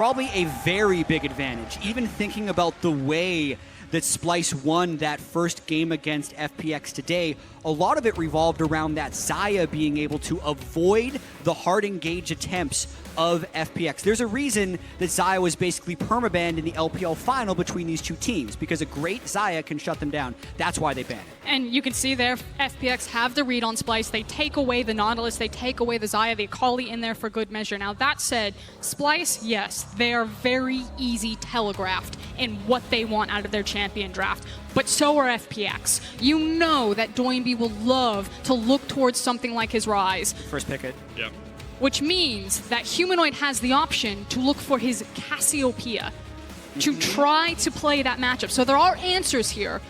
Probably a very big advantage, even thinking about the way that Splyce won that first game against FPX today. A lot of it revolved around that Xayah being able to avoid the hard engage attempts of FPX. There's a reason that Xayah was basically permabanned in the LPL final between these two teams, because a great Xayah can shut them down. That's why they banned it. And you can see there, FPX have the read on Splyce. They take away the Nautilus, they take away the Xayah, the Akali in there for good measure. Now that said, Splyce, yes, they are very easy telegraphed in what they want out of their champion draft. But so are FPX. You know that Doinby will love to look towards something like his Rise. First pick it. Yeah. Which means that Humanoid has the option to look for his Cassiopeia to try to play that matchup. So there are answers here.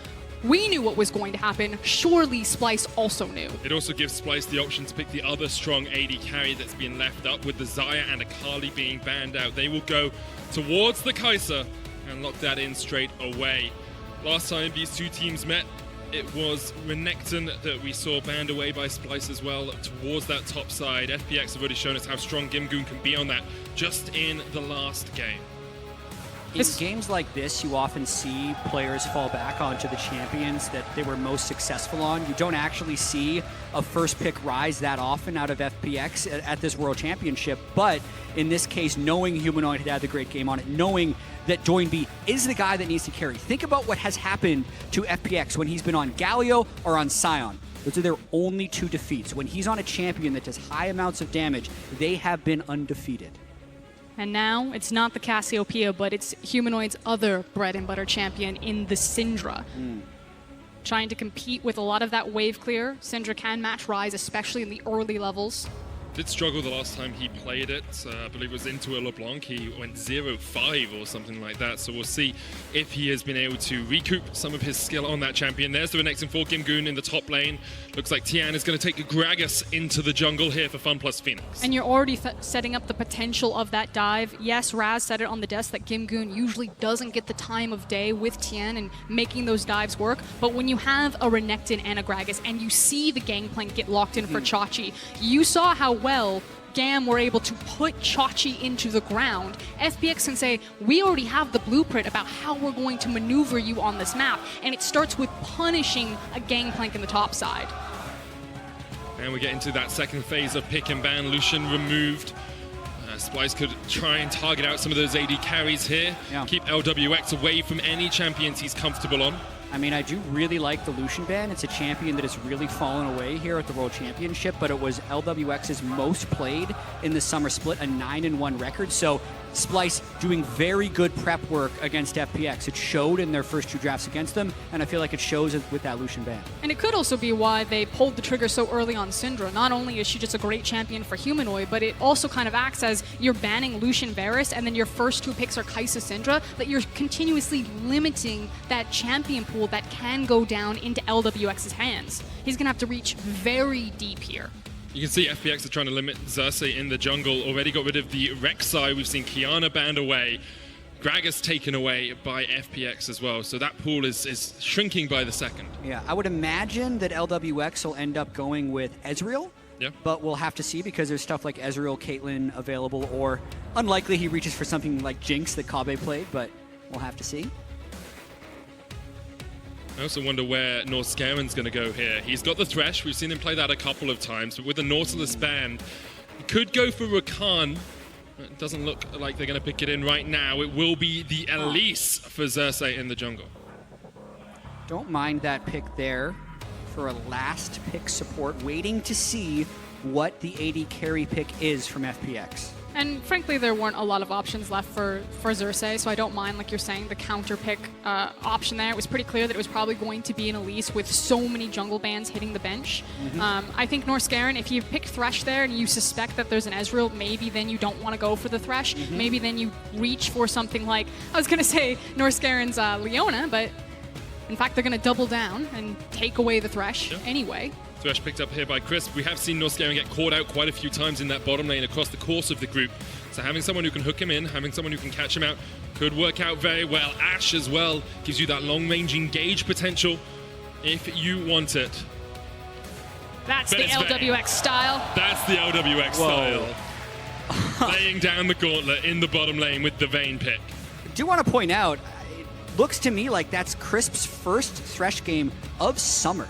We knew what was going to happen. Surely Splyce also knew. It also gives Splyce the option to pick the other strong AD carry that's been left up, with the Xayah and Akali being banned out. They will go towards the Kai'Sa and lock that in straight away. Last time these two teams met, it was Renekton that we saw banned away by Splyce as well towards that top side. FPX have already shown us how strong Gimgoon can be on that just in the last game. In games like this, you often see players fall back onto the champions that they were most successful on. You don't actually see a first pick Rise that often out of FPX at this World Championship, but in this case, knowing Humanoid had the great game on it, knowing that Doinby is the guy that needs to carry. Think about what has happened to FPX when he's been on Galio or on Sion. Those are their only two defeats. When he's on a champion that does high amounts of damage, they have been undefeated. And now it's not the Cassiopeia, but it's Humanoid's other bread and butter champion in the Syndra. Trying to compete with a lot of that wave clear. Syndra can match Rise, especially in the early levels. Did struggle the last time he played it. I believe it was into a LeBlanc. He went 0-5 or something like that. So we'll see if he has been able to recoup some of his skill on that champion. There's the Renekton for Gimgoon in the top lane. Looks like Tian is going to take Gragas into the jungle here for Fun plus Phoenix. And you're already setting up the potential of that dive. Yes, Raz said it on the desk that Gimgoon usually doesn't get the time of day with Tian and making those dives work. But when you have a Renekton and a Gragas and you see the gangplank get locked in for Chachi, you saw how well GAM were able to put Chachi into the ground. FPX can say, we already have the blueprint about how we're going to maneuver you on this map, and it starts with punishing a gangplank in the top side. And we get into that second phase of pick and ban. Lucian removed. Splyce could try and target out some of those AD carries here. Keep LWX away from any champions he's comfortable on. I mean, I do really like the Lucian ban. It's a champion that has really fallen away here at the World Championship, but it was LWX's most played in the summer split, a 9-1 record. So Splyce doing very good prep work against FPX. It showed in their first two drafts against them, and I feel like it shows with that Lucian ban. And it could also be why they pulled the trigger so early on Syndra. Not only is she just a great champion for Humanoid, but it also kind of acts as you're banning Lucian Varus, and then your first two picks are Kai'Sa Syndra, that you're continuously limiting that champion pool that can go down into LWX's hands. He's going to have to reach very deep here. You can see FPX are trying to limit Xerxes in the jungle. Already got rid of the Rek'Sai. We've seen Kiana banned away. Gragas taken away by FPX as well. So that pool is shrinking by the second. Yeah, I would imagine that LWX will end up going with Ezreal. Yeah. But we'll have to see, because there's stuff like Ezreal, Caitlyn available, or unlikely he reaches for something like Jinx that Kabe played, but we'll have to see. I also wonder where Norscaren's going to go here. He's got the Thresh. We've seen him play that a couple of times, but with the Nautilus banned, he could go for Rakan. It doesn't look like they're going to pick it in right now. It will be the Elise for Xerxes in the jungle. Don't mind that pick there for a last pick support, waiting to see what the AD carry pick is from FPX. And frankly, there weren't a lot of options left for Xerxes, so I don't mind, like you're saying, the counter pick option there. It was pretty clear that it was probably going to be an Elise with so many jungle bans hitting the bench. I think Norscaren, if you pick Thresh there and you suspect that there's an Ezreal, maybe then you don't want to go for the Thresh. Maybe then you reach for something like, I was going to say Norscaren's Leona, but in fact, they're going to double down and take away the Thresh anyway. Thresh picked up here by Chris. We have seen Norscaren get caught out quite a few times in that bottom lane across the course of the group. So having someone who can hook him in, having someone who can catch him out, could work out very well. Ashe as well gives you that long-range engage potential if you want it. That's the LWX style. That's the LWX style. laying down the gauntlet in the bottom lane with the Vayne pick. I do want to point out, it looks to me like that's Crisp's first Thresh game of summer.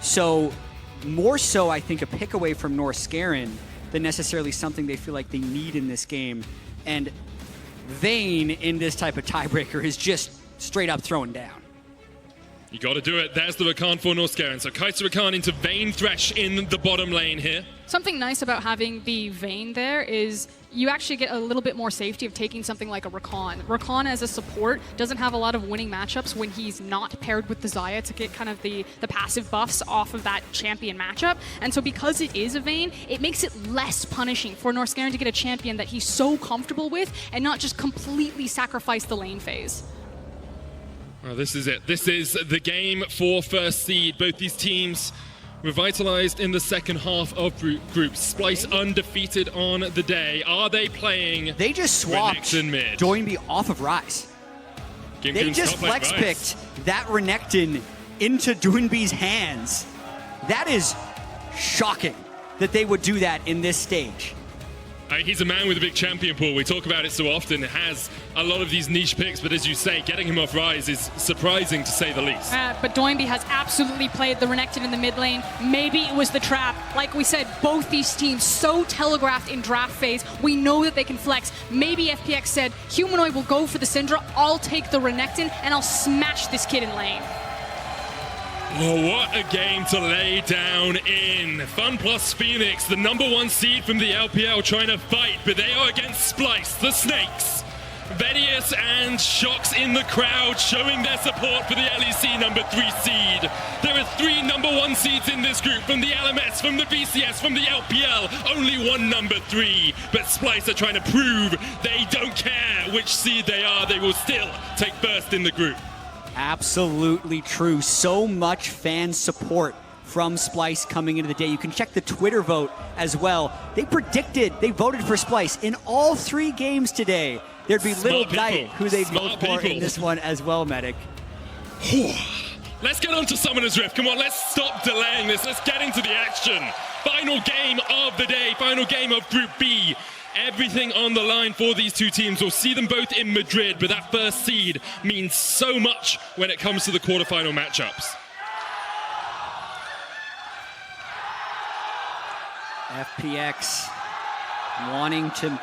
So, more so, I think, a pick away from Norskarin than necessarily something they feel like they need in this game. And Vayne in this type of tiebreaker is just straight up throwing down. You got to do it. There's the Rakan for Norskarin. So Kai'Sa Rakan into Vayne Thresh in the bottom lane here. Something nice about having the Vayne there is you actually get a little bit more safety of taking something like a Rakan. Rakan as a support doesn't have a lot of winning matchups when he's not paired with the Xayah to get kind of the passive buffs off of that champion matchup. And so because it is a Vayne, it makes it less punishing for Norskarin to get a champion that he's so comfortable with and not just completely sacrifice the lane phase. Well, this is it. This is the game for first seed. Both these teams revitalized in the second half of group. Splice undefeated on the day. Are they playing? They just swapped Doinby off of Ryze. They just flex picked that Renekton into Doinby's hands. That is shocking that they would do that in this stage. He's a man with a big champion pool. We talk about it so often. Has a lot of these niche picks, but as you say, getting him off Ryze is surprising to say the least. But Doinby has absolutely played the Renekton in the mid lane. Maybe it was the trap. Like we said, both these teams so telegraphed in draft phase. We know that they can flex. Maybe FPX said, Humanoid will go for the Syndra, I'll take the Renekton, and I'll smash this kid in lane. Oh, what a game to lay down in. Fun plus Phoenix, the #1 seed from the LPL, trying to fight, but they are against Splice, the Snakes. Vedius and Shox in the crowd showing their support for the LEC #3 seed. There are 3 #1 seeds in this group, from the LMS, from the BCS, from the LPL. Only one #3, but Splice are trying to prove they don't care which seed they are. They will still take first in the group. Absolutely true. So much fan support from Splice coming into the day. You can check the Twitter vote as well. They voted for Splice in all 3 games today. There'd be little doubt who they'd vote for in this one as well, Medic. Let's get on to Summoner's Rift. Come on, let's stop delaying this. Let's get into the action. Final game of the day, final game of Group B. Everything on the line for these two teams. We'll see them both in Madrid, but that first seed means so much when it comes to the quarterfinal matchups. FPX wanting to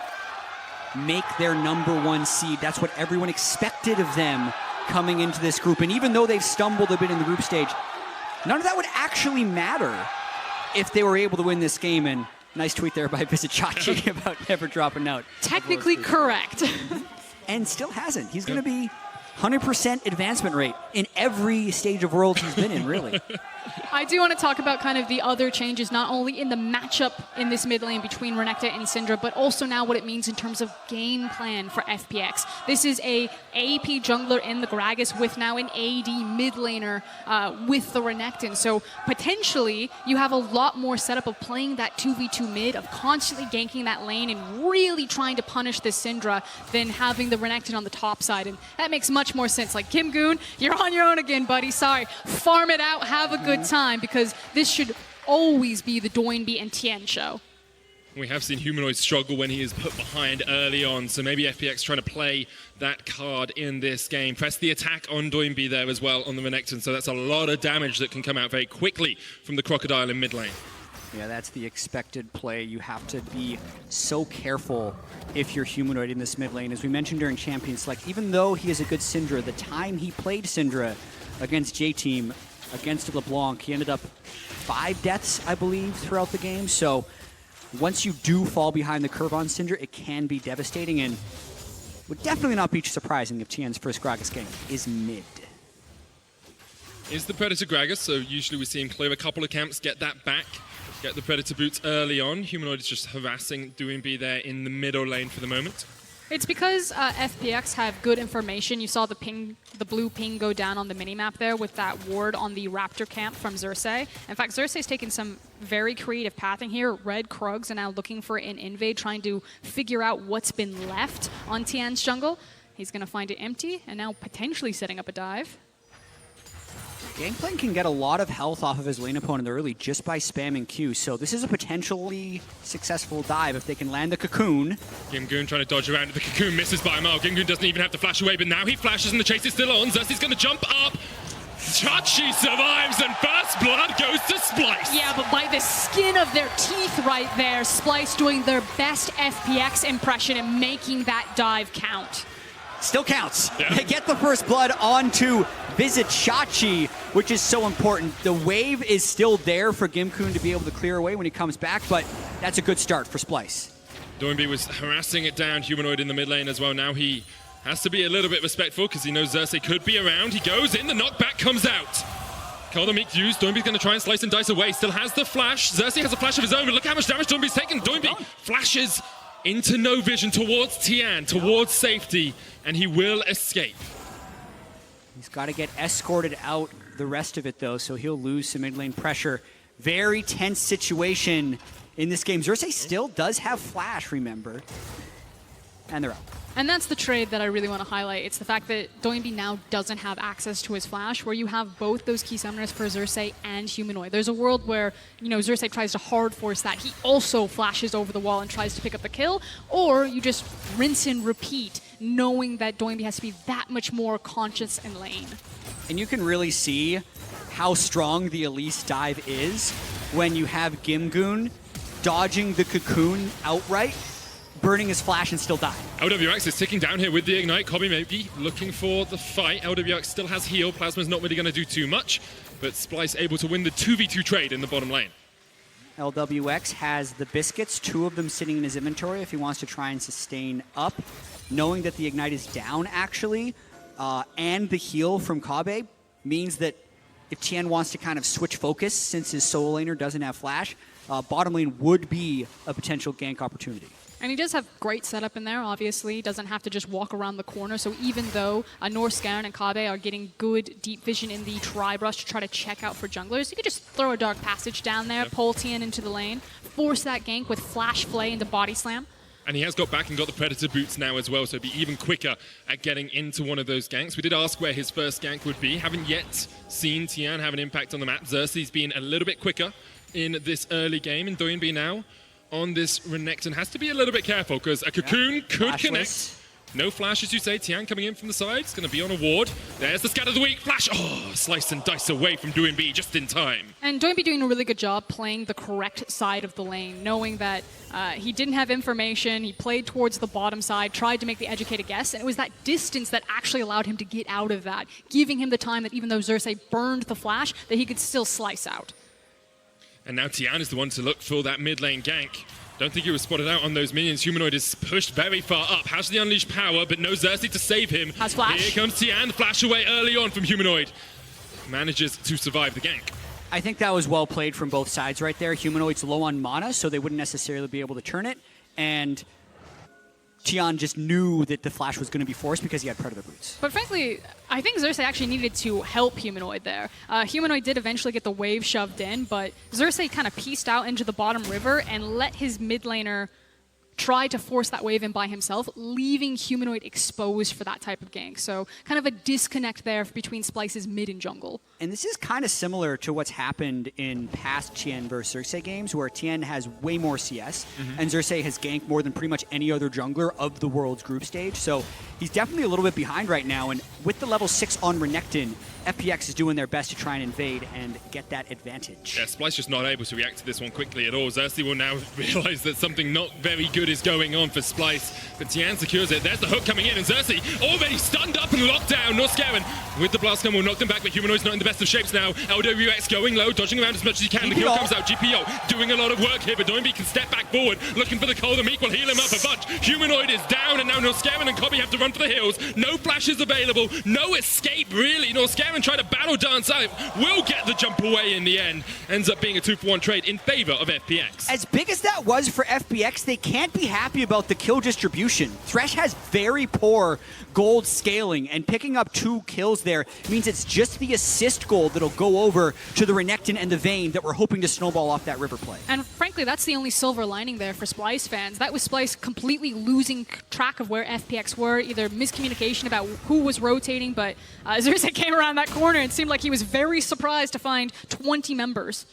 make their #1 seed. That's what everyone expected of them coming into this group. And even though they've stumbled a bit in the group stage, none of that would actually matter if they were able to win this game. And nice tweet there by Vizichachi about never dropping out. Technically correct. And still hasn't. He's going to be 100% advancement rate in every stage of Worlds he's been in, really. I do want to talk about kind of the other changes, not only in the matchup in this mid lane between Renekton and Syndra, but also now what it means in terms of game plan for FPX. This is a AP jungler in the Gragas with now an AD mid laner with the Renekton. So potentially you have a lot more setup of playing that 2v2 mid, of constantly ganking that lane and really trying to punish this Syndra than having the Renekton on the top side. And that makes much more sense. Like, Kim Goon, you're on your own again, buddy. Sorry. Farm it out. Have a good time, because this should always be the Doinby and Tien show. We have seen Humanoid struggle when he is put behind early on, so maybe FPX trying to play that card in this game. Press the attack on Doinby there as well on the Renekton, so that's a lot of damage that can come out very quickly from the Crocodile in mid lane. Yeah, that's the expected play. You have to be so careful if you're Humanoid in this mid lane. As we mentioned during Champion Select, even though he is a good Syndra, the time he played Syndra against J-Team, against LeBlanc, he ended up 5 deaths, I believe, throughout the game. So once you do fall behind the curve on Syndra, it can be devastating, and would definitely not be surprising if Tien's first Gragas game is mid. Is the Predator Gragas, so usually we see him clear a couple of camps, get that back, get the Predator boots early on. Humanoid is just harassing Doinby there in the middle lane for the moment. It's because FPX have good information. You saw the ping, the blue ping go down on the minimap there with that ward on the Raptor camp from Xerxes. In fact, Xerxes taken some very creative pathing here. Red Krugs are now looking for an invade, trying to figure out what's been left on Tien's jungle. He's going to find it empty, and now potentially setting up a dive. Gangplank can get a lot of health off of his lane opponent early just by spamming Q, so this is a potentially successful dive if they can land the cocoon. Gimgoon trying to dodge around. The cocoon misses by a mile. Gimgoon doesn't even have to flash away, but now he flashes and the chase is still on. Xerxes going to jump up. Chachi survives and first blood goes to Splyce. Yeah, but by the skin of their teeth right there, Splyce doing their best FPX impression and making that dive count. Still counts. Yeah. They get the first blood onto Visit Chachi, which is so important. The wave is still there for Gimgoon to be able to clear away when he comes back, but that's a good start for Splyce. Doinby was harassing it down, Humanoid in the mid lane as well. Now he has to be a little bit respectful because he knows Xerxes could be around. He goes in, the knockback comes out. Cold Meek used. Doinby's going to try and slice and dice away. Still has the flash. Xerxes has a flash of his own, but look how much damage Doinby's taken. Doinby flashes into no vision towards Tian, towards safety, and he will escape. He's got to get escorted out the rest of it, though, so he'll lose some mid lane pressure. Very tense situation in this game. Xerxes still does have flash, remember. And they're out. And that's the trade that I really want to highlight. It's the fact that Doinby now doesn't have access to his flash, where you have both those key summoners for Xerxes and Humanoid. There's a world where, Xerxes tries to hard force that. He also flashes over the wall and tries to pick up the kill, or you just rinse and repeat, knowing that Doinby has to be that much more conscious in lane. And you can really see how strong the Elise dive is when you have Gimgoon dodging the cocoon outright, burning his flash and still die. LWX is ticking down here with the Ignite. Kobe maybe looking for the fight. LWX still has heal. Plasma's not really going to do too much, but Splyce able to win the 2v2 trade in the bottom lane. LWX has the biscuits, 2 of them sitting in his inventory if he wants to try and sustain up. Knowing that the Ignite is down, actually, and the heal from Kabe means that if Tian wants to kind of switch focus, since his solo laner doesn't have flash, bottom lane would be a potential gank opportunity. And he does have great setup in there, obviously. He doesn't have to just walk around the corner. So even though Norskaren and Kabe are getting good deep vision in the tri-brush to try to check out for junglers, you could just throw a Dark Passage down there, pull Tian into the lane, force that gank with Flash Flay into Body Slam. And he has got back and got the Predator boots now as well, so be even quicker at getting into one of those ganks. We did ask where his first gank would be. Haven't yet seen Tian have an impact on the map. Xerxes being a little bit quicker in this early game, and Doinby now on this Renekton has to be a little bit careful because a cocoon could connect. No flash, as you say. Tian coming in from the side. It's going to be on a ward. There's the scatter of the week. Flash. Oh, slice and dice away from Doinby just in time. And Doinby doing a really good job playing the correct side of the lane, knowing that he didn't have information. He played towards the bottom side, tried to make the educated guess, and it was that distance that actually allowed him to get out of that, giving him the time that even though Xerxes burned the flash, that he could still slice out. And now Tian is the one to look for that mid lane gank. Don't think he was spotted out on those minions. Humanoid is pushed very far up. Has the unleashed power, but no Xerxes to save him. Has flash. Here comes Tian. Flash away early on from Humanoid. Manages to survive the gank. I think that was well played from both sides right there. Humanoid's low on mana, so they wouldn't necessarily be able to turn it. And Tian just knew that the flash was going to be forced because he had Predator boots. But frankly, I think Xerxes actually needed to help Humanoid there. Humanoid did eventually get the wave shoved in, but Xerxes kind of pieced out into the bottom river and let his mid laner try to force that wave in by himself, leaving Humanoid exposed for that type of gank. So kind of a disconnect there between Splyce's mid and jungle. And this is kind of similar to what's happened in past Tian versus Xerxes games, where Tian has way more CS, and Xerxes has ganked more than pretty much any other jungler of the world's group stage. So he's definitely a little bit behind right now, and with the level 6 on Renekton, FPX is doing their best to try and invade and get that advantage. Yeah, Splyce just not able to react to this one quickly at all. Xerxes will now realize that something not very good is going on for Splyce, but Tian secures it. There's the hook coming in, and Xerxes already stunned up and locked down. Norskaren with the blast gun will knock them back, but Humanoid's not in the best of shapes now. LWX going low, dodging around as much as he can. The kill comes out. GPO doing a lot of work here, but Doinby can step back forward, looking for the Cold Meek will heal him up a bunch. Humanoid is down, and now Norskaren and Kobe have to run for the hills. No flashes available, no escape really. Norskaren tried to battle dance out, will get the jump away in the end. Ends up being a 2-for-1 trade in favor of FPX. As big as that was for FPX, they can't be happy about the kill distribution. Thresh has very poor gold scaling, and picking up 2 kills there means it's just the assist gold that'll go over to the Renekton and the Vayne that we're hoping to snowball off that river play. And frankly, that's the only silver lining there for Splyce fans. That was Splyce completely losing track of where FPX were, either miscommunication about who was rotating, but Xerxes came around that corner. It seemed like he was very surprised to find 20 members.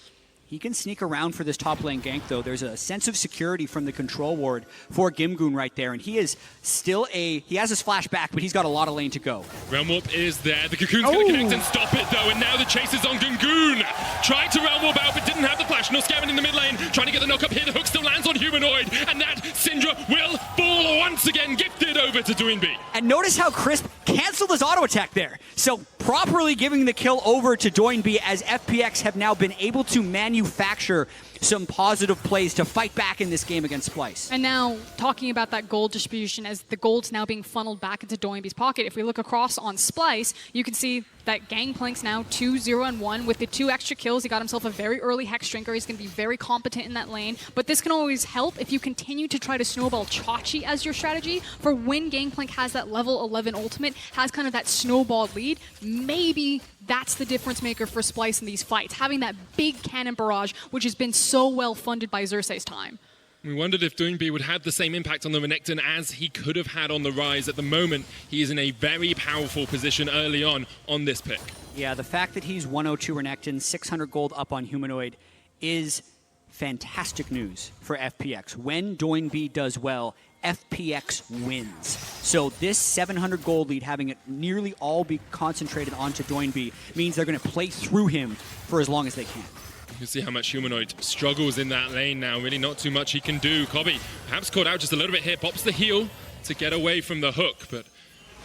He can sneak around for this top lane gank, though. There's a sense of security from the control ward for Gimgoon right there, and he is still he has his flash back, but he's got a lot of lane to go. Realm Warp is there. The Cocoon's going to connect and stop it, though, and now the chase is on Gimgoon. Tried to Realm Warp out, but didn't have the flash. Norscaven in the mid lane, trying to get the knock up here. The hook still lands on Humanoid, and that Syndra will fall once again, gifted over to Doinby. And notice how Crisp canceled his auto attack there. So properly giving the kill over to Doinby, as FPX have now been able to manufacture some positive plays to fight back in this game against Splice. And now, talking about that gold distribution, as the gold's now being funneled back into Doinby's pocket, if we look across on Splice, you can see that Gangplank's now 2-0-1 with the 2 extra kills. He got himself a very early Hex Drinker. He's going to be very competent in that lane. But this can always help if you continue to try to snowball Chachi as your strategy for when Gangplank has that level 11 ultimate, has kind of that snowball lead. Maybe that's the difference maker for Splice in these fights, having that big cannon barrage, which has been so well funded by Xerxes' time. We wondered if Doinby would have the same impact on the Renekton as he could have had on the Rise. At the moment, he is in a very powerful position early on this pick. Yeah, the fact that he's 102 Renekton, 600 gold up on Humanoid is fantastic news for FPX. When Doinby does well, FPX wins. So this 700 gold lead, having it nearly all be concentrated onto Doinby, means they're going to play through him for as long as they can. You can see how much Humanoid struggles in that lane now. Really not too much he can do. Kobe perhaps caught out just a little bit here. Pops the heal to get away from the hook, but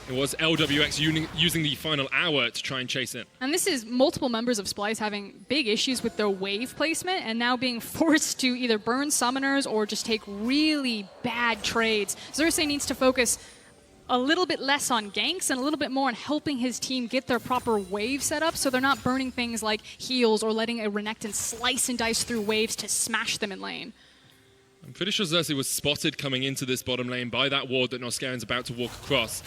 it was LWX using the final hour to try and chase it. And this is multiple members of Splice having big issues with their wave placement and now being forced to either burn summoners or just take really bad trades. Xerxes needs to focus a little bit less on ganks and a little bit more on helping his team get their proper wave set up so they're not burning things like heals or letting a Renekton slice and dice through waves to smash them in lane. I'm pretty sure Xerxes was spotted coming into this bottom lane by that ward that Norscaven's about to walk across.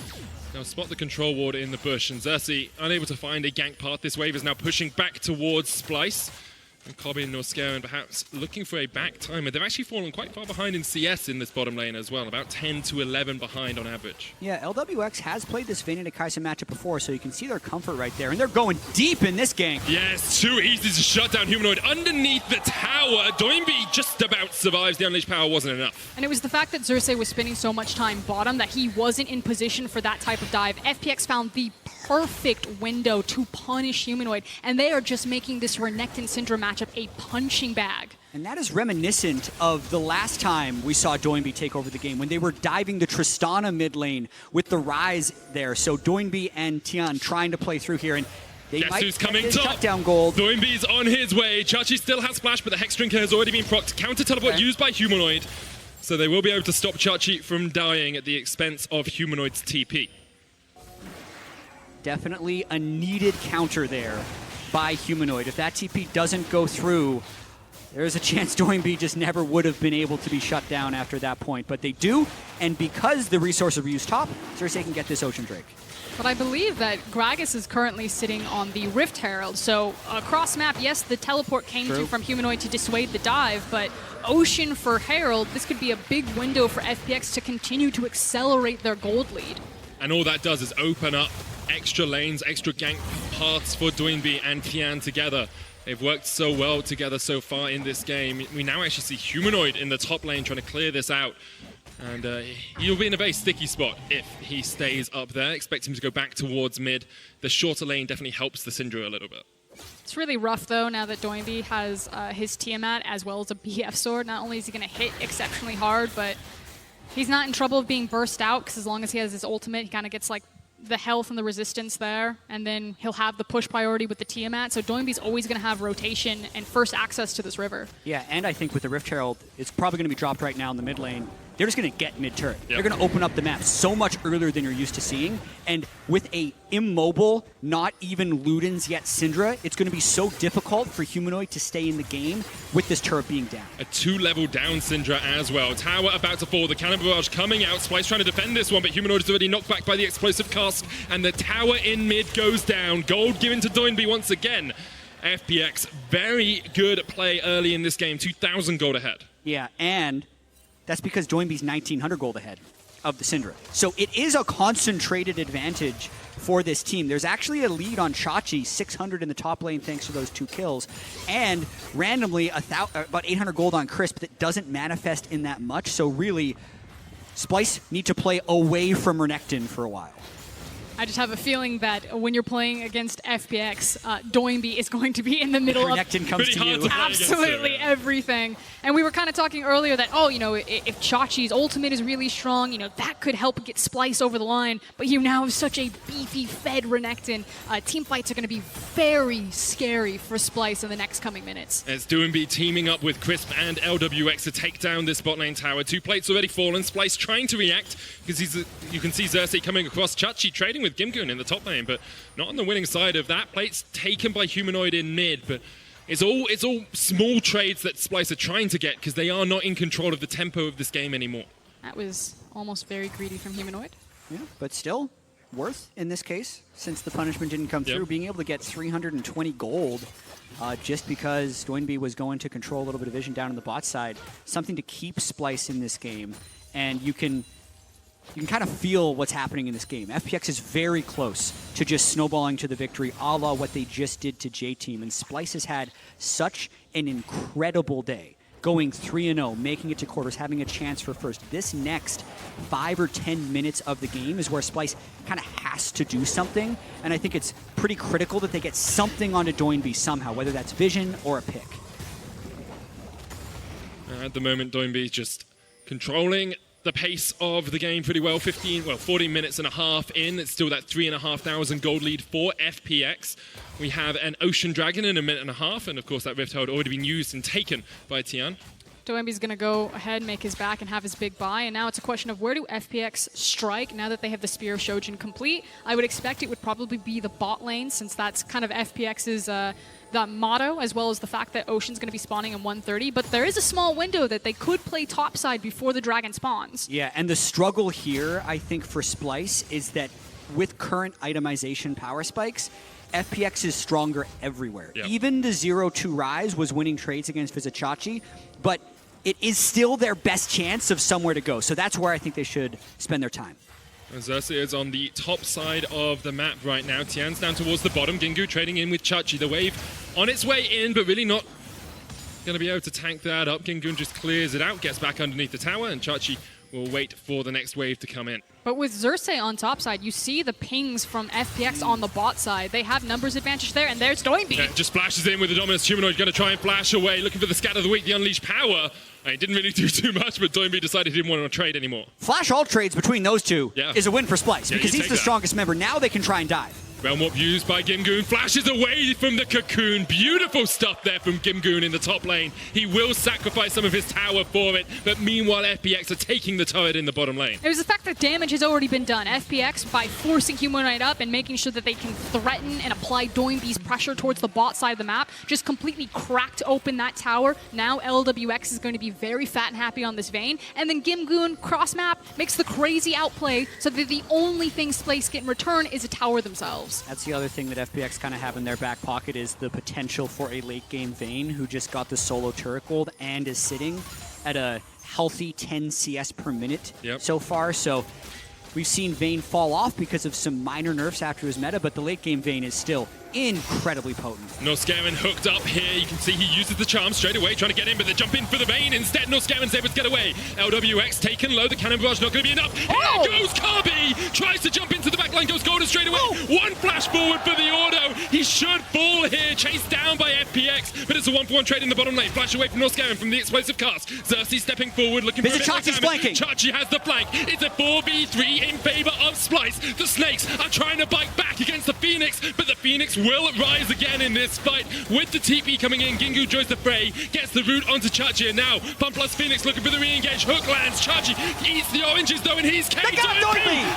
Now spot the control ward in the bush, and Xerxes unable to find a gank path. This wave is now pushing back towards Splice. And Kobe and Norscaven perhaps looking for a back timer. They've actually fallen quite far behind in CS in this bottom lane as well, about 10 to 11 behind on average. Yeah, LWX has played this Vayne and Akaisa matchup before, so you can see their comfort right there. And they're going deep in this gank. Yes, too easy to shut down Humanoid underneath the tower. Doinby just about survives. The unleashed power wasn't enough. And it was the fact that Xerxes was spending so much time bottom that he wasn't in position for that type of dive. FPX found the perfect window to punish Humanoid, and they are just making this Renekton Syndra matchup a punching bag. And that is reminiscent of the last time we saw Doinby take over the game, when they were diving the Tristana mid lane with the Rise there. So Doinby and Tian trying to play through here, and they Guess might who's coming get top? shutdown gold. Doinby's on his way. Chachi still has Splash, but the Hex Drinker has already been procced. Counter teleport used by Humanoid. So they will be able to stop Chachi from dying at the expense of Humanoid's TP. Definitely a needed counter there by Humanoid. If that TP doesn't go through, there's a chance Doinby just never would have been able to be shut down after that point. But they do, and because the resources are used top, Xerxes can get this Ocean Drake. But I believe that Gragas is currently sitting on the Rift Herald. So across map, yes, the teleport came through from Humanoid to dissuade the dive, but Ocean for Herald, this could be a big window for FPX to continue to accelerate their gold lead. And all that does is open up extra lanes, extra gank paths for Doinby and Tian together. They've worked so well together so far in this game. We now actually see Humanoid in the top lane trying to clear this out. And he'll be in a very sticky spot if he stays up there. Expect him to go back towards mid. The shorter lane definitely helps the Syndra a little bit. It's really rough, though, now that Doinby has his Tiamat as well as a BF sword. Not only is he going to hit exceptionally hard, but he's not in trouble of being burst out, because as long as he has his ultimate, he kind of gets like the health and the resistance there, and then he'll have the push priority with the Tiamat. So Doinby's always going to have rotation and first access to this river. Yeah, and I think with the Rift Herald, it's probably going to be dropped right now in the mid lane. They're just going to get mid-turret. Yep. They're going to open up the map so much earlier than you're used to seeing. And with a immobile, not even Ludens yet Syndra, it's going to be so difficult for Humanoid to stay in the game with this turret being down. A 2-level down Syndra as well. Tower about to fall. The cannon barrage coming out. Splice trying to defend this one, but Humanoid is already knocked back by the explosive cask. And the tower in mid goes down. Gold given to Doinby once again. FPX, very good play early in this game. 2,000 gold ahead. Yeah, and that's because Doinby's 1,900 gold ahead of the Syndra. So it is a concentrated advantage for this team. There's actually a lead on Chachi, 600 in the top lane thanks to those 2 kills. And randomly, about 800 gold on Crisp that doesn't manifest in that much. So really, Splice need to play away from Renekton for a while. I just have a feeling that when you're playing against FPX, Doinby is going to be in the middle of Renekton comes to you. Absolutely everything. And we were kind of talking earlier that, oh, you know, if Chachi's ultimate is really strong, you know, that could help get Splice over the line. But you now have such a beefy, fed Renekton. Team fights are going to be very scary for Splice in the next coming minutes. As Doinby teaming up with Crisp and LWX to take down this bot lane tower. 2 plates already fallen. Splice trying to react because you can see Xerxes coming across. Chachi trading with Gimgoon in the top lane, but not on the winning side of that. Plate's taken by Humanoid in mid, but it's all small trades that Splice are trying to get because they are not in control of the tempo of this game anymore. That was almost very greedy from Humanoid. Yeah, but still worth in this case, since the punishment didn't come through, being able to get 320 gold just because Doinby was going to control a little bit of vision down on the bot side. Something to keep Splice in this game, and you can kind of feel what's happening in this game. FPX is very close to just snowballing to the victory, a la what they just did to J-Team. And Splice has had such an incredible day, going 3-0, making it to quarters, having a chance for first. This next 5 or 10 minutes of the game is where Splice kind of has to do something. And I think it's pretty critical that they get something onto Doinby somehow, whether that's vision or a pick. At the moment, Doinby is just controlling the pace of the game pretty well. 14 minutes and a half in. It's still that 3,500 gold lead for FPX. We have an Ocean Dragon in a minute and a half, and of course that Rift Herald already been used and taken by Tian. Doinby's going to go ahead, make his back, and have his big buy. And now it's a question of where do FPX strike now that they have the Spear of Shojin complete. I would expect it would probably be the bot lane, since that's kind of FPX's that motto, as well as the fact that Ocean's going to be spawning in 130. But there is a small window that they could play topside before the dragon spawns. Yeah, and the struggle here, I think, for Splice is that with current itemization power spikes, FPX is stronger everywhere. Yep. Even the 0-2 Rise was winning trades against Vizichachi, but it is still their best chance of somewhere to go. So that's where I think they should spend their time. Xerxes is on the top side of the map right now. Tian's down towards the bottom. Gingu trading in with Chachi. The wave on its way in, but really not going to be able to tank that up. Gingu just clears it out, gets back underneath the tower, and Chachi will wait for the next wave to come in. But with Xerxes on top side, you see the pings from FPX on the bot side. They have numbers advantage there, and there's Doinby. Yeah, just flashes in with the Dominus Humanoid, going to try and flash away, looking for the scat of the week, the Unleashed Power. It didn't really do too much, but Doinby decided he didn't want to trade anymore. Flash all trades between those two is a win for Splice, because he's the strongest member. Now they can try and dive. Realm Warp used by Gimgoon, flashes away from the cocoon. Beautiful stuff there from Gimgoon in the top lane. He will sacrifice some of his tower for it, but meanwhile FPX are taking the turret in the bottom lane. It was the fact that damage has already been done. FPX, by forcing Humanoid up and making sure that they can threaten and apply Doinby's pressure towards the bot side of the map, just completely cracked open that tower. Now LWX is going to be very fat and happy on this vein, and then Gimgoon cross map makes the crazy outplay so that the only thing Splice get in return is a tower themselves. That's the other thing that FPX kind of have in their back pocket is the potential for a late game Vayne who just got the solo turret gold and is sitting at a healthy 10 CS per minute so far. So we've seen Vayne fall off because of some minor nerfs after his meta, but the late game Vayne is still incredibly potent. Norscarin hooked up here. You can see he uses the charm straight away, trying to get in, but they jump in for the Vayne. Instead, Norscarin's able to get away. LWX taken low. The cannon barrage not going to be enough. Here goes Kirby. Tries to jump into the backline, goes golden straight away. One flash forward for the auto. He should fall here, chased down by FPX, but it's a 1-for-1 trade in the bottom lane. Flash away from Norscarin from the explosive cast. Xerxes stepping forward, looking for a bit more damage. Flanking. Chachi has the flank. It's a 4v3 in favor of Splice. The Snakes are trying to bite back against the Phoenix, but the Phoenix will rise again in this fight. With the TP coming in, Gingu joins the fray, gets the root onto Chachi, and now Fun Plus Phoenix looking for the re-engage. Hook lands. Chachi eats the oranges though, and he's caved.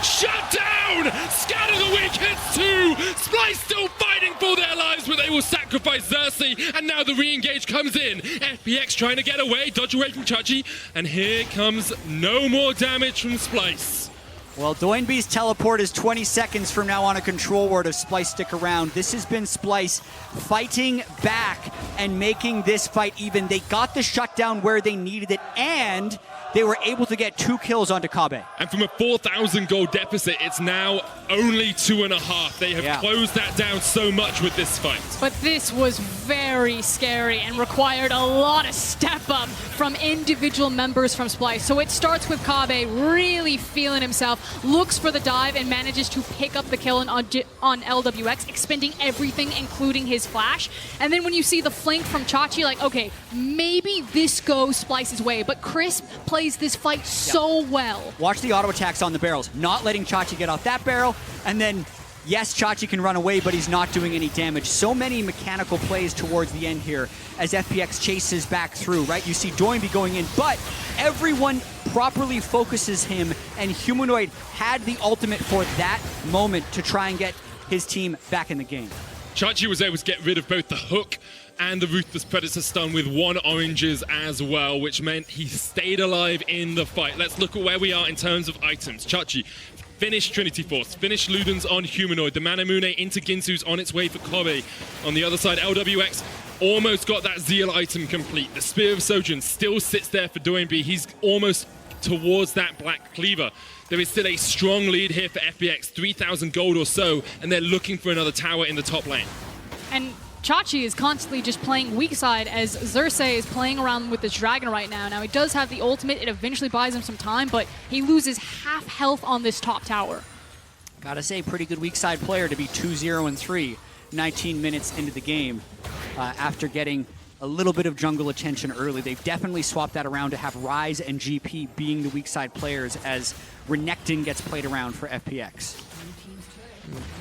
Shut down! Scat of the week hits 2. Splice still fighting for their lives, but they will sacrifice Xerxes, and now the re-engage comes in. FPX trying to get away, dodge away from Chachi, and here comes no more damage from Splice. Well, Doinby's teleport is 20 seconds from now on a control ward if Splice stick around. This has been Splice fighting back and making this fight even. They got the shutdown where they needed it, and they were able to get 2 kills onto Kabe. And from a 4,000 gold deficit, it's now only 2.5. They have closed that down so much with this fight. But this was very scary and required a lot of step up from individual members from Splyce. So it starts with Kabe really feeling himself, looks for the dive and manages to pick up the kill on LWX, expending everything, including his flash. And then when you see the flank from Chachi, like, okay, maybe this goes Splyce's way. But Crisp plays this fight so well. Watch the auto attacks on the barrels, not letting Chachi get off that barrel, and then yes, Chachi can run away, but he's not doing any damage. So many mechanical plays towards the end here as FPX chases back through, right? You see Doinby going in, but everyone properly focuses him, and Humanoid had the ultimate for that moment to try and get his team back in the game. Chachi was able to get rid of both the hook and the Ruthless Predator stun with 1 oranges as well, which meant he stayed alive in the fight. Let's look at where we are in terms of items. Chachi finished Trinity Force, finished Ludens on Humanoid, the Manamune into Ginsu's on its way for Kobe. On the other side, LWX almost got that Zeal item complete. The Spear of Sojourn still sits there for Doinby. He's almost towards that Black Cleaver. There is still a strong lead here for FPX, 3,000 gold or so, and they're looking for another tower in the top lane. And Chachi is constantly just playing weak side as Xerxes is playing around with this dragon right now. Now, he does have the ultimate. It eventually buys him some time, but he loses half health on this top tower. Gotta say, pretty good weak side player to be 2-0-3, 19 minutes into the game after getting a little bit of jungle attention early. They've definitely swapped that around to have Ryze and GP being the weak side players as Renekton gets played around for FPX.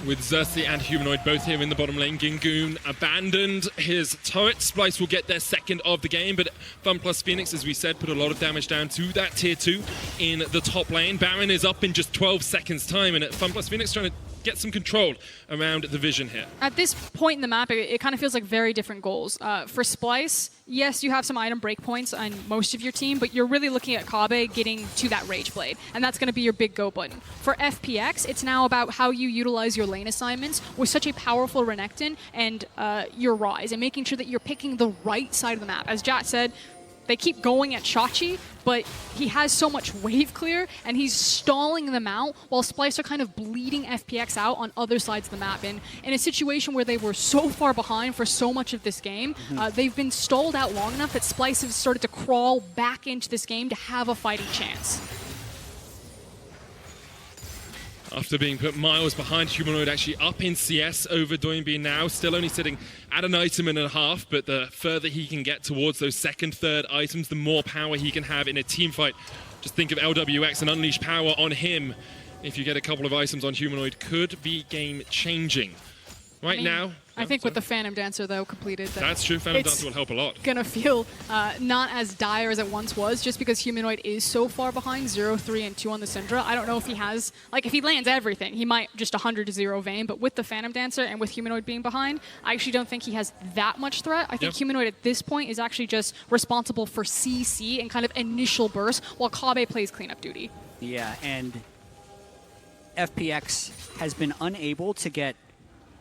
With Xerxes and Humanoid both here in the bottom lane, Gingoon abandoned his turret. Splyce will get their second of the game, but Fun plus Phoenix, as we said, put a lot of damage down to that tier 2 in the top lane. Baron is up in just 12 seconds time, and Fun plus Phoenix trying to get some control around the vision here. At this point in the map, it kind of feels like very different goals. For Splyce, yes, you have some item breakpoints on most of your team, but you're really looking at Kabe getting to that Rage Blade, and that's going to be your big go button. For FPX, it's now about how you utilize your lane assignments with such a powerful Renekton and your Ryze, and making sure that you're picking the right side of the map. As Jat said, they keep going at Chachi, but he has so much wave clear, and he's stalling them out while Splyce are kind of bleeding FPX out on other sides of the map. And in a situation where they were so far behind for so much of this game, they've been stalled out long enough that Splyce have started to crawl back into this game to have a fighting chance. After being put miles behind, Humanoid actually up in CS over Doinby now, still only sitting at an item and a half, but the further he can get towards those second, third items, the more power he can have in a team fight. Just think of LWX and unleash power on him. If you get a couple of items on Humanoid, could be game-changing. Right now... I think with the Phantom Dancer, though, completed... That's true. Phantom Dancer will help a lot. Gonna feel not as dire as it once was, just because Humanoid is so far behind, 0, 3, and 2 on the Syndra. I don't know if he has... Like, if he lands everything, he might just 100-0 Vayne, but with the Phantom Dancer and with Humanoid being behind, I actually don't think he has that much threat. I think Humanoid at this point is actually just responsible for CC and kind of initial burst, while Kabe plays cleanup duty. Yeah, and FPX has been unable to get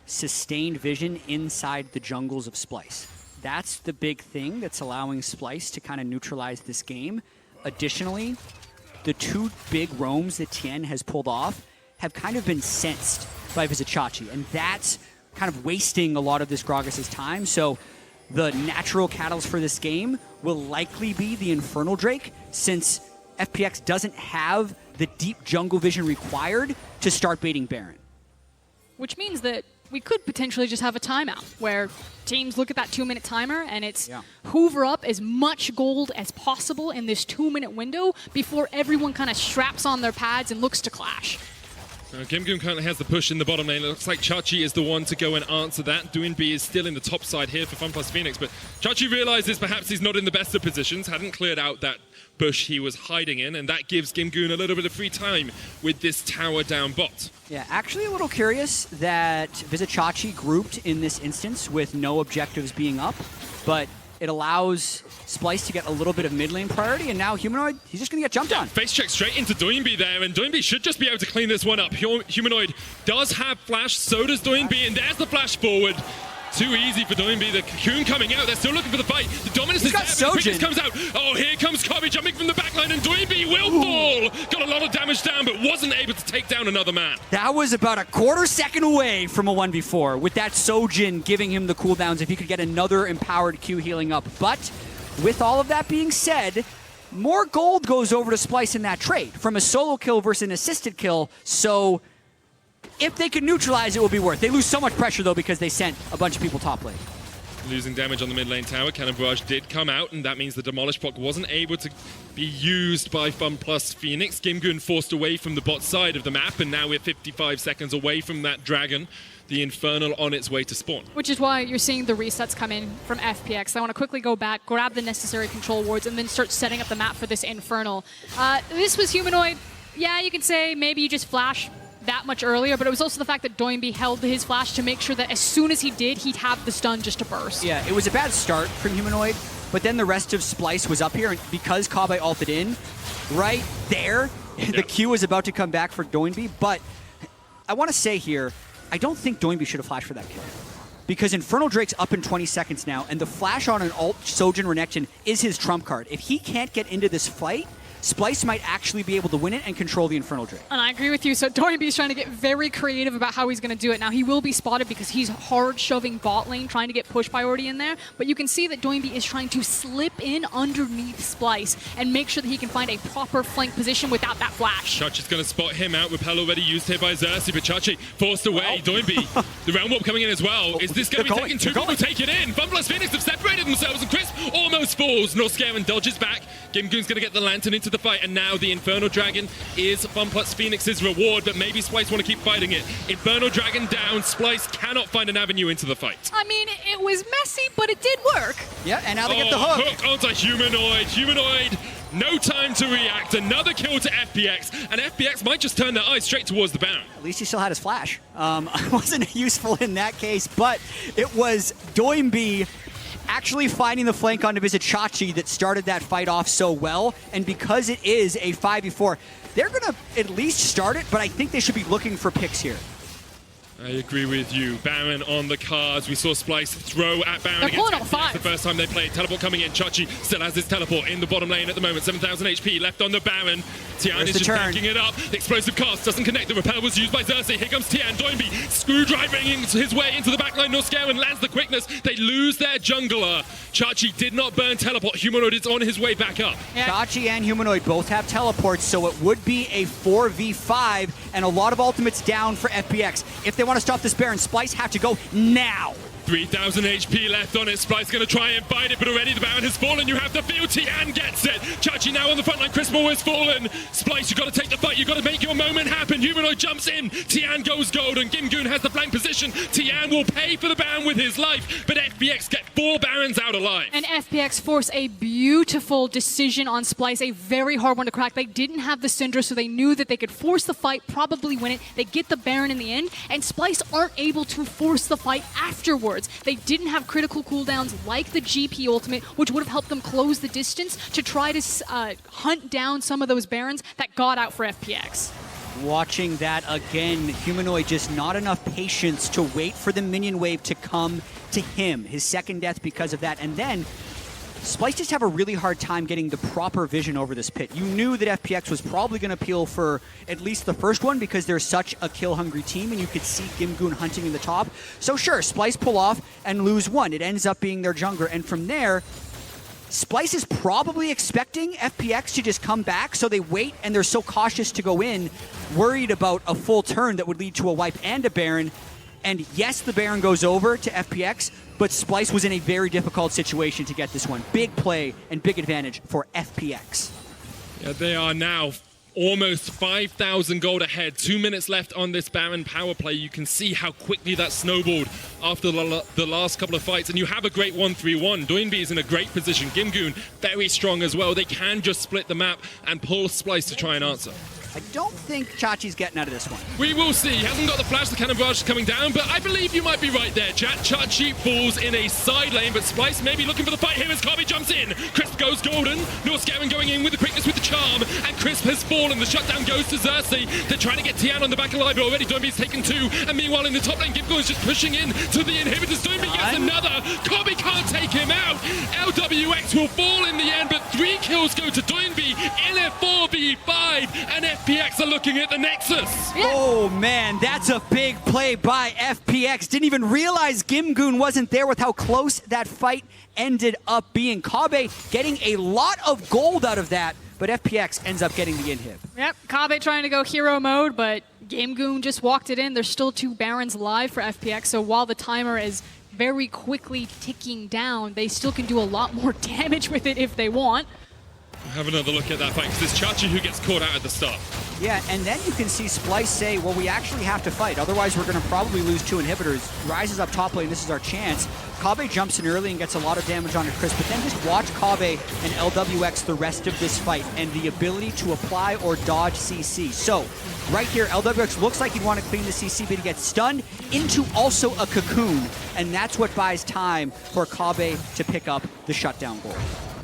sustained vision inside the jungles of Splyce. That's the big thing that's allowing Splyce to kind of neutralize this game. Additionally, the 2 big roams that Tien has pulled off have kind of been sensed by Vizichachi, and that's kind of wasting a lot of this Gragas' time. So the natural catalyst for this game will likely be the Infernal Drake, since FPX doesn't have the deep jungle vision required to start baiting Baron. Which means that we could potentially just have a timeout where teams look at that 2-minute timer and it's hoover up as much gold as possible in this 2-minute window before everyone kind of straps on their pads and looks to clash. Gingoon currently has the push in the bottom lane. It looks like Chachi is the one to go and answer that. Doinby is still in the top side here for Fun plus Phoenix, but Chachi realizes perhaps he's not in the best of positions, hadn't cleared out that bush he was hiding in, and that gives Gingoon a little bit of free time with this tower down bot. Yeah, actually a little curious that Vizichachi grouped in this instance with no objectives being up, but it allows Splyce to get a little bit of mid lane priority, and now Humanoid, he's just going to get jumped on. Face check straight into Doinby there, and Doinby should just be able to clean this one up. Humanoid does have flash, so does Doinby, and there's the flash forward. too easy for Doinby. The Cocoon coming out. They're still looking for the fight. The dominance is there. The quickness comes out. Oh, here comes Kobe jumping from the backline, and Doinby will fall. Got a lot of damage down, but wasn't able to take down another man. That was about a quarter second away from a 1v4, with that Sojin giving him the cooldowns if he could get another empowered Q healing up. But with all of that being said, more gold goes over to Splyce in that trade from a solo kill versus an assisted kill. So if they can neutralize, it will be worth. They lose so much pressure, though, because they sent a bunch of people top lane. Losing damage on the mid lane tower. Cannon Barrage did come out, and that means the Demolish Block wasn't able to be used by FunPlus Phoenix. Gimgoon forced away from the bot side of the map, and now we're 55 seconds away from that Dragon. The Infernal on its way to spawn. Which is why you're seeing the resets come in from FPX. I want to quickly go back, grab the necessary control wards, and then start setting up the map for this Infernal. This was Humanoid. Yeah, you could say maybe you just flash that much earlier, but it was also the fact that Doinby held his flash to make sure that as soon as he did, he'd have the stun just to burst. Yeah, it was a bad start from Humanoid, but then the rest of Splyce was up here, and because Kabe ulted in, right there, the Q was about to come back for Doinby, but I want to say here, I don't think Doinby should have flashed for that kill. Because Infernal Drake's up in 20 seconds now, and the flash on an ult Sojin Renekton is his trump card. If he can't get into this fight, Splyce might actually be able to win it and control the Infernal Drake. And I agree with you. So Doinby's trying to get very creative about how he's going to do it. Now, he will be spotted because he's hard shoving bot lane, trying to get push priority in there. But you can see that Doinby is trying to slip in underneath Splyce and make sure that he can find a proper flank position without that flash. Chachi's going to spot him out. Repel already used here by Xerxes, but Chachi forced away. Doinby, the round warp coming in as well. Is this going to be taking two people take it in? FunPlus Phoenix have separated themselves, and Crisp almost falls. Norscare and dodges back. Gimgoon's going to get the Lantern into the fight, and now the Infernal Dragon is FunPlus Phoenix's reward, but maybe Splyce want to keep fighting it. Infernal Dragon down. Splyce cannot find an avenue into the fight. I mean, it was messy, but it did work. Yeah, and now they get the hook. Hook onto Humanoid. Humanoid, no time to react. Another kill to FPX, and FPX might just turn their eyes straight towards the Baron. At least he still had his flash. Wasn't useful in that case, but it was Doinby actually finding the flank onto Visit Chachi that started that fight off so well, and because it is a 5v4, they're going to at least start it, but I think they should be looking for picks here. I agree with you. Baron on the cards. We saw Splyce throw at Baron. They're pulling out 5. The first time they played. Teleport coming in. Chachi still has his teleport in the bottom lane at the moment. 7,000 HP left on the Baron. Tian is just backing it up. The explosive cast doesn't connect. The repel was used by Xerxes. Here comes Tian. Doinby screwdriving his way into the backline. Norscare and lands the quickness. They lose their jungler. Chachi did not burn teleport. Humanoid is on his way back up. Yeah. Chachi and Humanoid both have teleports, so it would be a 4v5 and a lot of ultimates down for FPX. If they want to stop this Baron, Splyce have to go now. 3,000 HP left on it. Splyce going to try and fight it, but already the Baron has fallen. You have the field. Tian gets it. Chachi now on the front line. Crispal has fallen. Splyce, you got to take the fight. You got to make your moment happen. Humanoid jumps in. Tian goes gold, and Gimgoon has the flank position. Tian will pay for the Baron with his life, but FPX get 4 Barons out alive. And FPX force a beautiful decision on Splyce, a very hard one to crack. They didn't have the Syndra, so they knew that they could force the fight, probably win it. They get the Baron in the end, and Splyce aren't able to force the fight afterwards. They didn't have critical cooldowns like the GP ultimate, which would have helped them close the distance to try to hunt down some of those Barons that got out for FPX. Watching that again, Humanoid just not enough patience to wait for the minion wave to come to him. His second death because of that, and then Splyce just have a really hard time getting the proper vision over this pit. You knew that FPX was probably going to peel for at least the first one because they're such a kill-hungry team, and you could see Gimgoon hunting in the top. So sure, Splyce pull off and lose one. It ends up being their jungler, and from there, Splyce is probably expecting FPX to just come back, so they wait, and they're so cautious to go in, worried about a full turn that would lead to a wipe and a Baron. And yes, the Baron goes over to FPX, but Splyce was in a very difficult situation to get this one. Big play and big advantage for FPX. Yeah, they are now almost 5,000 gold ahead. 2 minutes left on this Baron power play. You can see how quickly that snowballed after the last couple of fights, and you have a great 1-3-1. Doinby is in a great position. Gimgoon very strong as well. They can just split the map and pull Splyce to try and answer. I don't think Chachi's getting out of this one. We will see. He hasn't got the flash, the cannon barrage is coming down, but I believe you might be right there, chat. Chachi falls in a side lane, but Splice may be looking for the fight here as Kabi jumps in. Crisp goes golden. North Scarin going in with the quickness with the charm, and Crisp has fallen. The shutdown goes to Xerxes. They're trying to get Tian on the back alive, but already Doinby's taken 2, and meanwhile in the top lane, Gimgo is just pushing in to the inhibitors. Doinby gets another. Kabi can't take him out. LWX will fall in the end, but 3 kills go to Doinby in a 4v5, and FPX are looking at the Nexus. Oh man, that's a big play by FPX. Didn't even realize Gimgoon wasn't there with how close that fight ended up being. Kabe getting a lot of gold out of that, but FPX ends up getting the inhib. Yep, Kabe trying to go hero mode, but Gimgoon just walked it in. There's still 2 Barons live for FPX, so while the timer is very quickly ticking down, they still can do a lot more damage with it if they want. Have another look at that fight, because it's Chachi who gets caught out at the start. Yeah, and then you can see Splice say, well, we actually have to fight. Otherwise, we're going to probably lose 2 inhibitors. Rises up top lane. This is our chance. Kabe jumps in early and gets a lot of damage onto Chris, but then just watch Kabe and LWX the rest of this fight and the ability to apply or dodge CC. So, right here, LWX looks like he'd want to clean the CC, but he gets stunned into also a cocoon, and that's what buys time for Kabe to pick up the shutdown goal.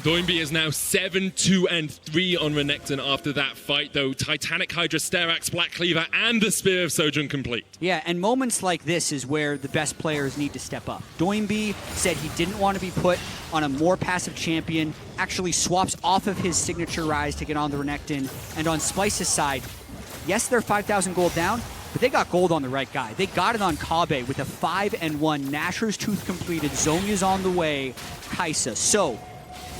Doinby is now 7-2-3 on Renekton after that fight, though. Titanic Hydra, Sterax, Black Cleaver, and the Spear of Sojourn complete. Yeah, and moments like this is where the best players need to step up. Doinby said he didn't want to be put on a more passive champion, actually swaps off of his signature rise to get on the Renekton, and on Splice's side, yes, they're 5,000 gold down, but they got gold on the right guy. They got it on Kabe with a 5-1, Nashor's Tooth completed, Zonya's on the way, Kaisa. So,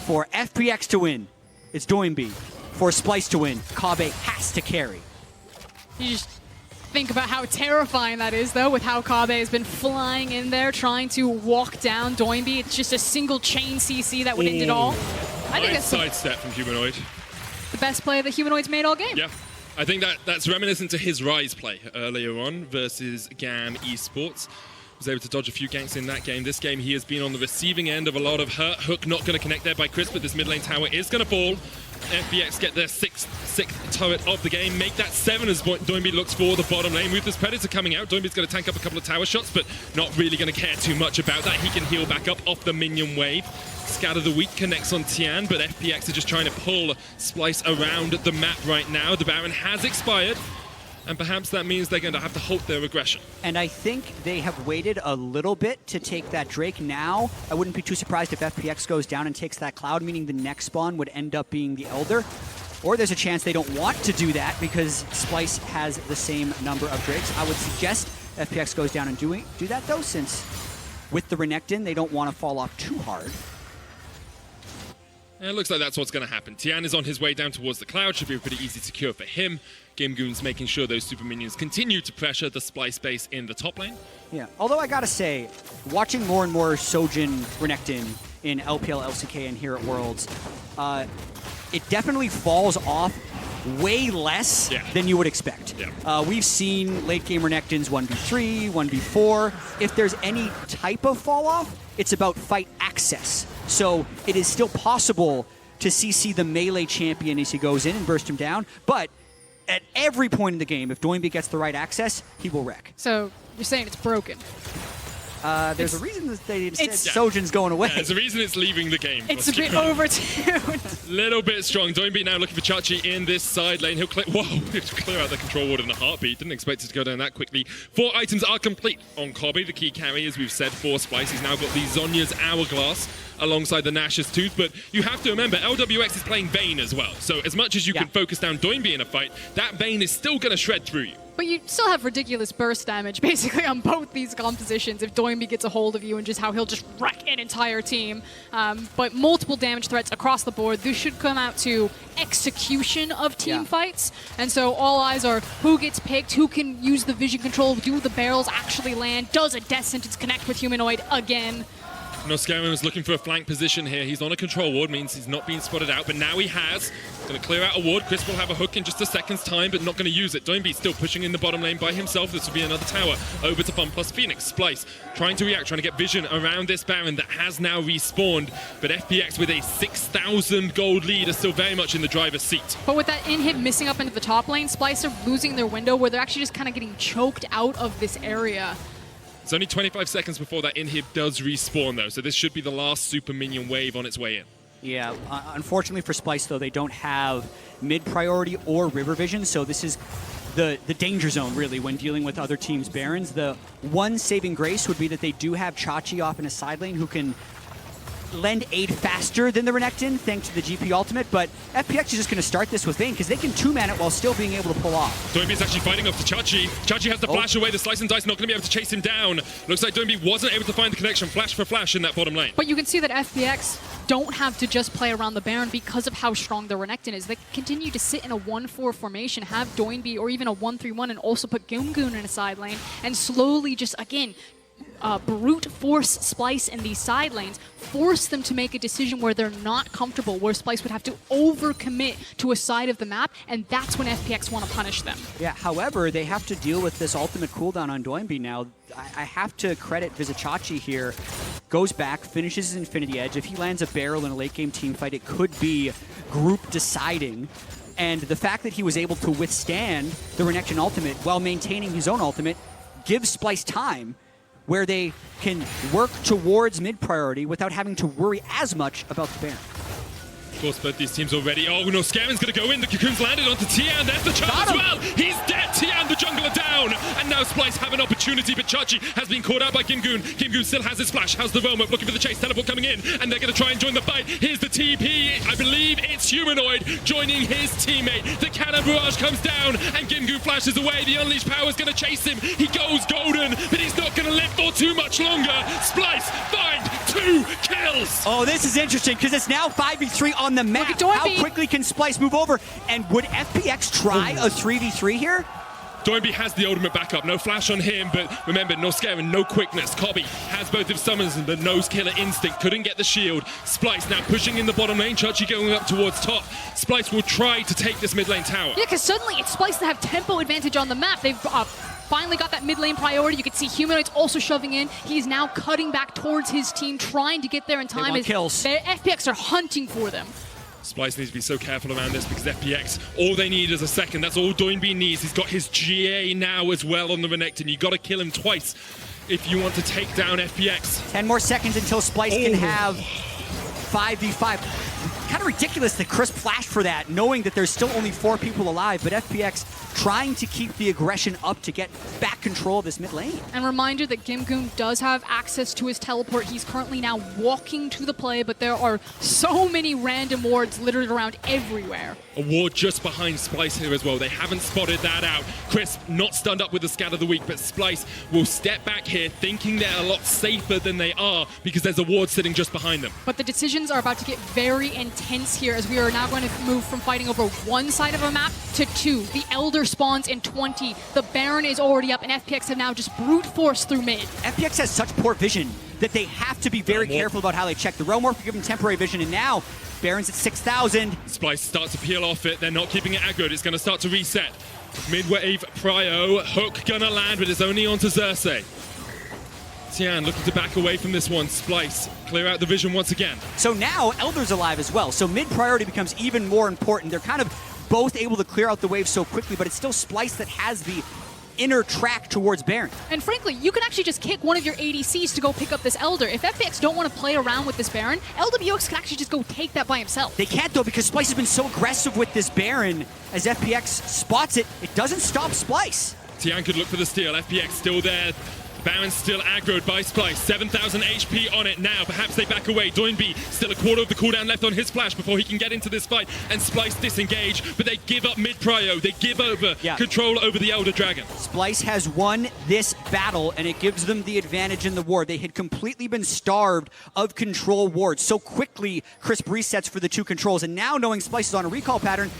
for FPX to win, it's Doinby. For Splice to win, Kabe has to carry. You just think about how terrifying that is, though, with how Kabe has been flying in there, trying to walk down Doinby. It's just a single chain CC that would end it all. I think Nice that's sidestep from Humanoid. the best play that Humanoid's made all game. Yeah. I think that's reminiscent to his Rise play earlier on versus GAM Esports. Was able to dodge a few ganks in that game. This game, he has been on the receiving end of a lot of hurt. Hook not going to connect there by Chris, but this mid lane tower is going to fall. FPX get their sixth turret of the game, make that 7 as Doinby looks for the bottom lane. With this Predator coming out, Doinby's going to tank up a couple of tower shots, but not really going to care too much about that. He can heal back up off the minion wave. Scatter the Weak connects on Tian, but FPX are just trying to pull Splice around the map right now. The Baron has expired, and perhaps that means they're going to have to halt their aggression. And I think they have waited a little bit to take that Drake now. I wouldn't be too surprised if FPX goes down and takes that Cloud, meaning the next spawn would end up being the Elder. Or there's a chance they don't want to do that because Splice has the same number of Drakes. I would suggest FPX goes down and do that, though, since with the Renekton, they don't want to fall off too hard. And it looks like that's what's going to happen. Tian is on his way down towards the Cloud. Should be a pretty easy secure for him. Gimgoon's making sure those super minions continue to pressure the Splice base in the top lane. Yeah, although I gotta say, watching more and more Sojourn Renekton in LPL, LCK, and here at Worlds, it definitely falls off way less than you would expect. Yeah. We've seen late game Renektons 1v3, 1v4. If there's any type of fall off, it's about fight access. So it is still possible to CC the melee champion as he goes in and burst him down, but at every point in the game, if Doinby gets the right access, he will wreck. So you're saying it's broken? There's a reason that they said Sojourn's going away. Yeah, there's a reason it's leaving the game. It's a bit overtuned. Little bit strong. Doinby now looking for Chachi in this side lane. He'll clear. Whoa! He'll clear out the control ward in a heartbeat. Didn't expect it to go down that quickly. 4 items are complete on Kabe, the key carry, as we've said, for Splice. He's now got the Zonya's Hourglass alongside the Nash's Tooth, but you have to remember, LWX is playing Bane as well. So as much as you can focus down Doinby in a fight, that Bane is still going to shred through you. But you still have ridiculous burst damage, basically, on both these compositions if Doinby gets a hold of you and just how he'll just wreck an entire team. But multiple damage threats across the board. This should come out to execution of team fights. And so all eyes are who gets picked, who can use the vision control, do the barrels actually land, does a death sentence connect with Humanoid again? Noskarin was looking for a flank position here. He's on a control ward, means he's not being spotted out, but now he has. Going to clear out a ward. Chris will have a hook in just a second's time, but not going to use it. Doinby still pushing in the bottom lane by himself. This will be another tower over to Fun plus Phoenix. Splice trying to react, trying to get vision around this Baron that has now respawned, but FPX with a 6,000 gold lead are still very much in the driver's seat. But with that inhib missing up into the top lane, Splice are losing their window where they're actually just kind of getting choked out of this area. It's only 25 seconds before that inhib does respawn, though, so this should be the last super minion wave on its way in. Yeah, unfortunately for Splice, though, they don't have mid-priority or river vision, so this is the danger zone, really, when dealing with other teams' Barons. The one saving grace would be that they do have Chachi off in a side lane who can lend aid faster than the Renekton, thanks to the GP ultimate, but FPX is just going to start this with Vayne, because they can two-man it while still being able to pull off. Doinby is actually fighting up to Chachi. Chachi has to flash away. The Slice and Dice not going to be able to chase him down. Looks like Doinby wasn't able to find the connection flash for flash in that bottom lane. But you can see that FPX don't have to just play around the Baron because of how strong the Renekton is. They continue to sit in a 1-4 formation, have Doinby or even a 1-3-1, and also put Gimgoon in a side lane, and slowly just, again, brute force Splice in these side lanes, force them to make a decision where they're not comfortable, where Splice would have to overcommit to a side of the map, and that's when FPX want to punish them. Yeah, however, they have to deal with this ultimate cooldown on Doinby now. I have to credit Vizichachi here. Goes back, finishes his Infinity Edge. If he lands a barrel in a late game team fight, it could be group deciding. And the fact that he was able to withstand the Renekton ultimate while maintaining his own ultimate gives Splice time where they can work towards mid-priority without having to worry as much about the Baron. Of course, both these teams already. Oh, no, Scarin's going to go in. The Cocoon's landed onto Tian. There's the charge as well. He's dead. Tian, the jungler, down. And now Splice have an opportunity, but Chachi has been caught out by Gimgoon. Gimgoon still has his flash. How's the roam up? Looking for the chase. Teleport coming in, and they're going to try and join the fight. Here's the TP. I believe it's Humanoid joining his teammate. The cannon barrage comes down, and Gimgoon flashes away. The unleashed power is going to chase him. He goes golden, but he's not going to live for too much longer. Splice find 2 kills. Oh, this is interesting because it's now 5v3 on the map. How quickly can Splice move over? And would FPX try a 3v3 here? Doinby has the ultimate backup. No flash on him, but remember, no Scarin, no quickness. Cobby has both of summons and the nose killer instinct. Couldn't get the shield. Splice now pushing in the bottom lane. Chachi going up towards top. Splice will try to take this mid lane tower. Yeah, because suddenly it's Splice that have tempo advantage on the map. They've finally got that mid lane priority. You can see Humanoid's also shoving in. He's now cutting back towards his team, trying to get there in time. They want kills. FPX are hunting for them. Splice needs to be so careful around this because FPX, all they need is a second. That's all Doinby needs. He's got his GA now as well on the Renekton. You got to kill him twice if you want to take down FPX. 10 more seconds until Splice can have 5v5. Kind of ridiculous that Chris flashed for that, knowing that there's still only 4 people alive, but FPX trying to keep the aggression up to get back control of this mid lane. And reminder that Gimgoon does have access to his teleport. He's currently now walking to the play, but there are so many random wards littered around everywhere. A ward just behind Splice here as well. They haven't spotted that out. Chris not stunned up with the scat of the week, but Splice will step back here thinking they're a lot safer than they are because there's a ward sitting just behind them. But the decisions are about to get very intense here as we are now going to move from fighting over one side of a map to 2. The Elder spawns in 20. The Baron is already up, and FPX have now just brute force through mid. FPX has such poor vision that they have to be very careful about how they check. The Realm Warp will give them temporary vision, and now Baron's at 6,000. Splice starts to peel off it. They're not keeping it aggroed. It's going to start to reset. Mid-wave prio. Hook gonna land, but it's only onto Xerxes. Tian looking to back away from this one. Splice, clear out the vision once again. So now Elder's alive as well. So mid-priority becomes even more important. They're kind of both able to clear out the wave so quickly, but it's still Splice that has the inner track towards Baron. And frankly, you can actually just kick one of your ADCs to go pick up this Elder. If FPX don't want to play around with this Baron, LWX can actually just go take that by himself. They can't though, because Splice has been so aggressive with this Baron. As FPX spots it, it doesn't stop Splice. Tian could look for the steal. FPX still there. Baron's still aggroed by Splice. 7,000 HP on it now. Perhaps they back away. Doinby still a quarter of the cooldown left on his flash before he can get into this fight. And Splice disengage, but they give up mid-prio. They give over control over the Elder Dragon. Splice has won this battle, and it gives them the advantage in the ward. They had completely been starved of control wards. So quickly, Crisp resets for the 2 controls. And now, knowing Splice is on a recall pattern,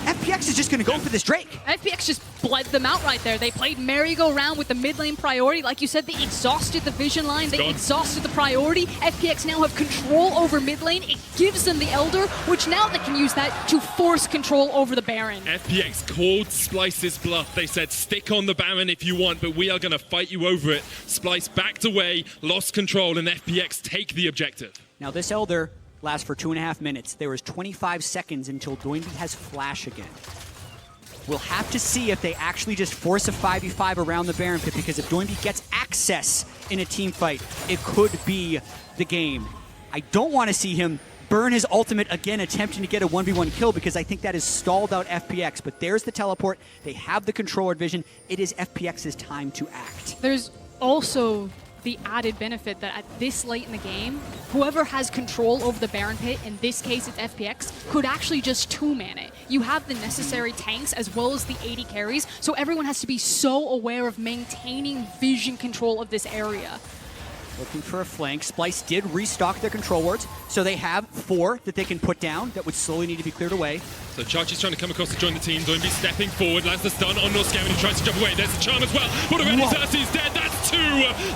FPX FPX is just going to go for this Drake. FPX just bled them out right there. They played merry-go-round with the mid lane priority. Like you said, they exhausted the vision line. They exhausted the priority. FPX now have control over mid lane. It gives them the Elder, which now they can use that to force control over the Baron. FPX called Splice's bluff. They said, stick on the Baron if you want, but we are going to fight you over it. Splice backed away, lost control, and FPX take the objective. Now this Elder lasts for 2.5 minutes. There is 25 seconds until Doinby has flash again. We'll have to see if they actually just force a 5v5 around the Baron pit, because if Doinby gets access in a team fight, it could be the game. I don't want to see him burn his ultimate again, attempting to get a 1v1 kill, because I think that has stalled out FPX. But there's the teleport. They have the controller vision. It is FPX's time to act. There's also the added benefit that at this late in the game, whoever has control over the Baron pit, in this case it's FPX, could actually just two-man it. You have the necessary tanks as well as the 80 carries, so everyone has to be so aware of maintaining vision control of this area. Looking for a flank. Splice did restock their control wards, so they have 4 that they can put down that would slowly need to be cleared away. So Chachi's trying to come across to join the team. Doinby stepping forward, lands the stun on Norscaven, who tries to jump away. There's the charm as well. But already Xerxes dead. That's 2.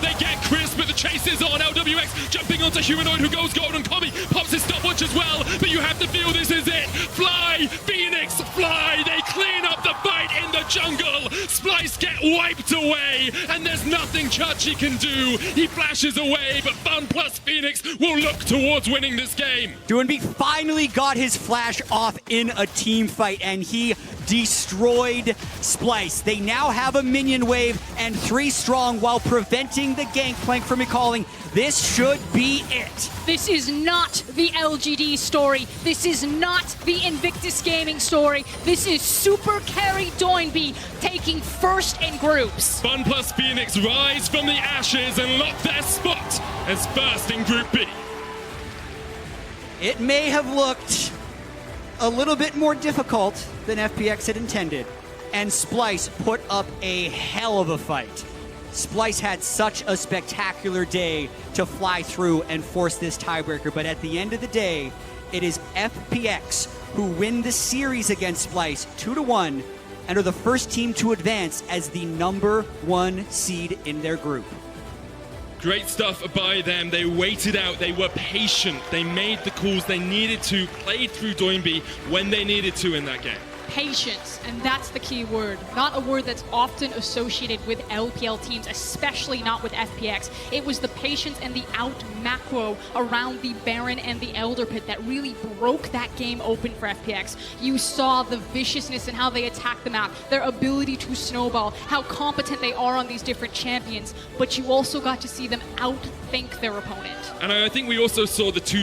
They get Chris, but the chase is on. LWX jumping onto Humanoid, who goes golden. Kobe pops his stopwatch as well. But you have to feel this is it. Fly, Phoenix, fly. They clean up the fight in the jungle. Splice get wiped away, and there's nothing Chachi can do. He flashes away, but Fun plus Phoenix will look towards winning this game. Doinby finally got his flash off in a team fight, and he destroyed Splice. They now have a minion wave and 3 strong while preventing the Gangplank from recalling. This should be it. This is not the LGD story. This is not the Invictus Gaming story. This is Super Carry Doinby taking first in groups. Fun plus Phoenix rise from the ashes and lock their spot as first in Group B. It may have looked a little bit more difficult than FPX had intended, and Splice put up a hell of a fight. Splice had such a spectacular day to fly through and force this tiebreaker, but at the end of the day, it is FPX who win the series against Splice 2-1 and are the first team to advance as the #1 seed in their group. Great stuff by them. They waited out. They were patient. They made the calls they needed to, played through Doinby when they needed to in that game. Patience, and that's the key word. Not a word that's often associated with LPL teams, especially not with FPX. It was the patience and the out macro around the Baron and the Elder Pit that really broke that game open for FPX. You saw the viciousness in how they attacked the map, their ability to snowball, how competent they are on these different champions, but you also got to see them outthink their opponent. And I think we also saw the two